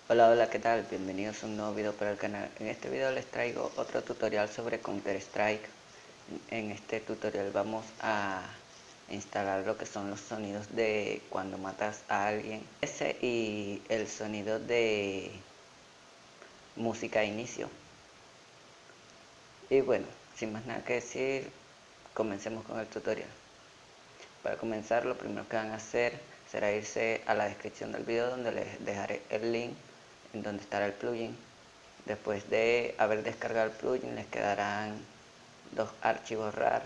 Hola, hola, ¿qué tal? Bienvenidos a un nuevo video para el canal. En este video les traigo otro tutorial sobre Counter-Strike. En este tutorial vamos a instalar lo que son los sonidos de cuando matas a alguien. Ese y el sonido de música de inicio. Y bueno, sin más nada que decir, comencemos con el tutorial. Para comenzar, lo primero que van a hacer será irse a la descripción del video, donde les dejaré el link en donde estará el plugin. Después de haber descargado el plugin, les quedarán dos archivos RAR.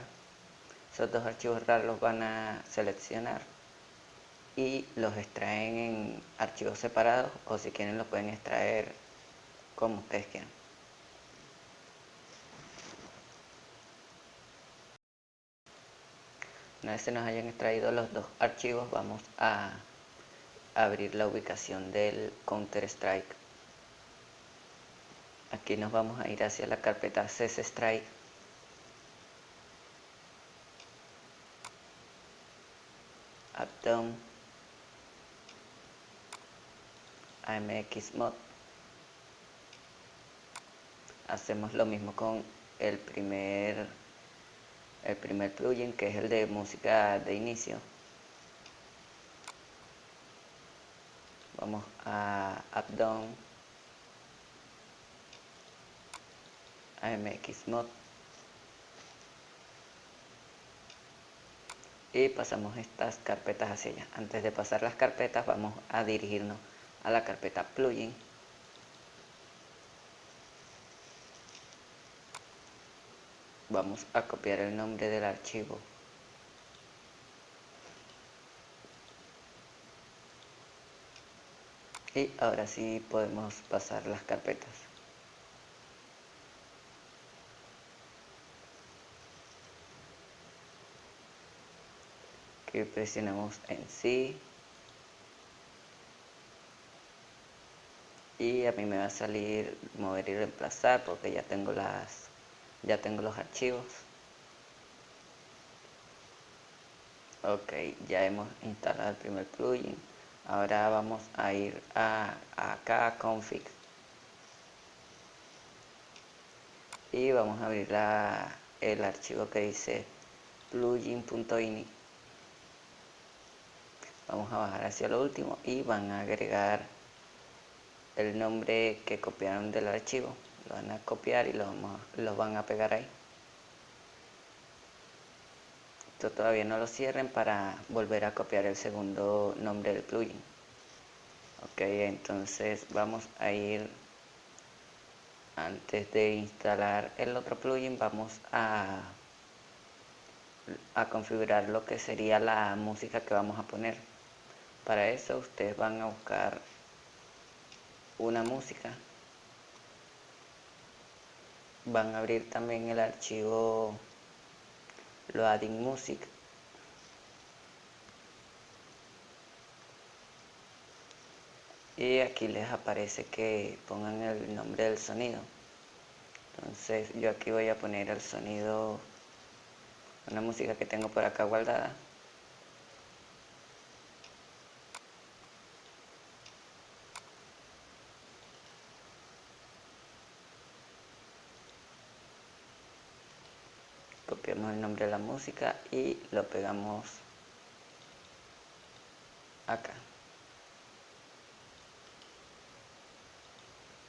Esos dos archivos RAR los van a seleccionar y los extraen en archivos separados, o si quieren los pueden extraer como ustedes quieran. Una vez se nos hayan extraído los dos archivos, vamos a abrir la ubicación del Counter-Strike. Aquí nos vamos a ir hacia la carpeta CSstrike. Updown, AMXMod. Hacemos lo mismo con el primer plugin, que es el de música de inicio. Vamos a Updown, AMXMod y pasamos estas carpetas hacia allá. Antes de pasar las carpetas, vamos a dirigirnos a la carpeta plugin. Vamos a copiar el nombre del archivo y ahora sí podemos pasar las carpetas. Aquí presionamos en sí y a mí me va a salir mover y reemplazar, porque ya tengo los archivos. Ok, ya hemos instalado el primer plugin. Ahora vamos a ir acá a config y vamos a abrir el archivo que dice plugin.ini. Vamos a bajar hacia lo último y van a agregar el nombre que copiaron del archivo. Lo van a copiar y los van a pegar ahí. Esto todavía no lo cierren para volver a copiar el segundo nombre del plugin. Ok, entonces vamos a ir, antes de instalar el otro plugin, vamos a configurar lo que sería la música que vamos a poner. Para eso ustedes van a buscar una música, van a abrir también el archivo Loading Music y aquí les aparece que pongan el nombre del sonido. Entonces yo aquí voy a poner el sonido, una música que tengo por acá guardada. Copiamos el nombre de la música y lo pegamos acá.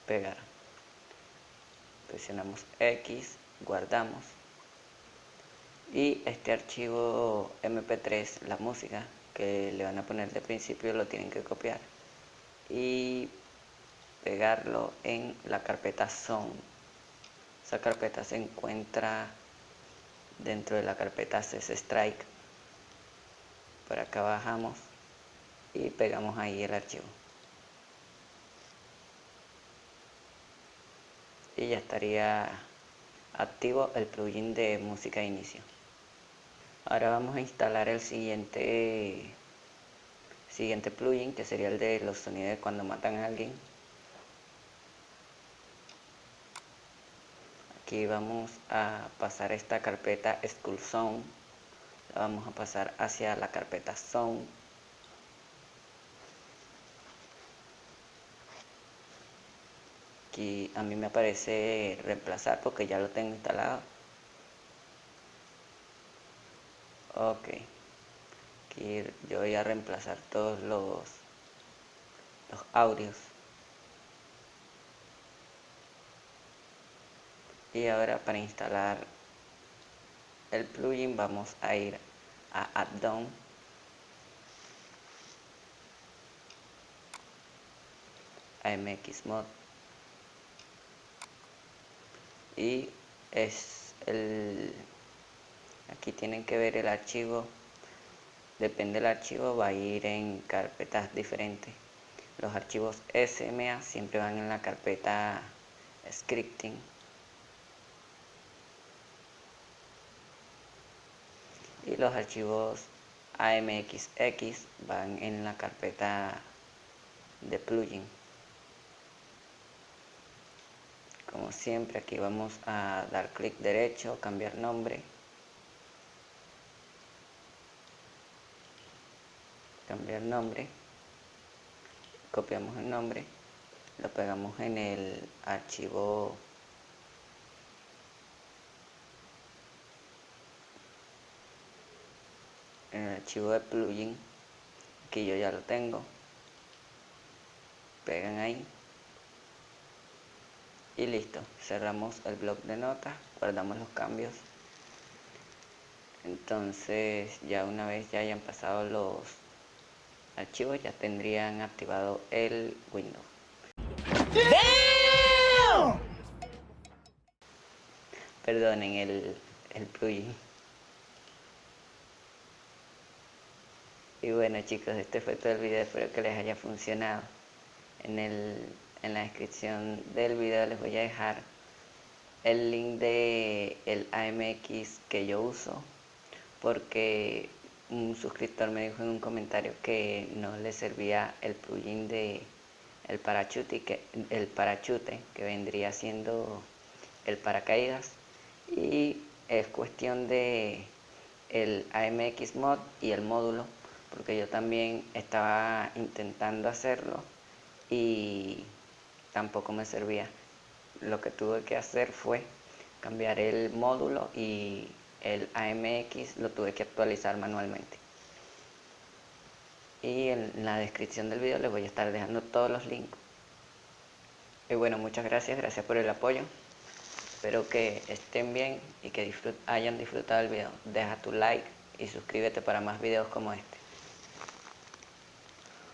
Pegar. Presionamos X, guardamos. Y este archivo MP3, la música que le van a poner de principio, lo tienen que copiar y pegarlo en la carpeta Sound. Esa carpeta se encuentra dentro de la carpeta CSstrike. Por acá bajamos y pegamos ahí el archivo. Y ya estaría activo el plugin de música de inicio. Ahora vamos a instalar el siguiente plugin, que sería el de los sonidos de cuando matan a alguien. Aquí vamos a pasar esta carpeta Skull Sound, la vamos a pasar hacia la carpeta Sound. Aquí a mí me aparece reemplazar porque ya lo tengo instalado. Ok, aquí yo voy a reemplazar todos los audios. Y ahora para instalar el plugin vamos a ir a Add-on, a MXMod, y aquí tienen que ver el archivo. Depende del archivo, va a ir en carpetas diferentes. Los archivos SMA siempre van en la carpeta scripting. Y los archivos AMXX van en la carpeta de plugin. Como siempre, aquí vamos a dar clic derecho, cambiar nombre. Cambiar nombre. Copiamos el nombre. Lo pegamos en el archivo de plugin, que yo ya lo tengo. Pegan ahí y listo. Cerramos el bloc de notas, guardamos los cambios. Entonces ya una vez ya hayan pasado los archivos, ya tendrían activado el Windows. ¡Damn! Perdonen el plugin. Y bueno chicos, este fue todo el video, espero que les haya funcionado. En la descripción del video les voy a dejar el link de el AMX que yo uso, porque un suscriptor me dijo en un comentario que no le servía el plugin de el parachute, que vendría siendo el paracaídas, y es cuestión de el AMX mod y el módulo, porque yo también estaba intentando hacerlo y tampoco me servía. Lo que tuve que hacer fue cambiar el módulo y el AMX lo tuve que actualizar manualmente. Y en la descripción del video les voy a estar dejando todos los links. Y bueno, muchas gracias por el apoyo. Espero que estén bien y que hayan disfrutado el video. Deja tu like y suscríbete para más videos como este.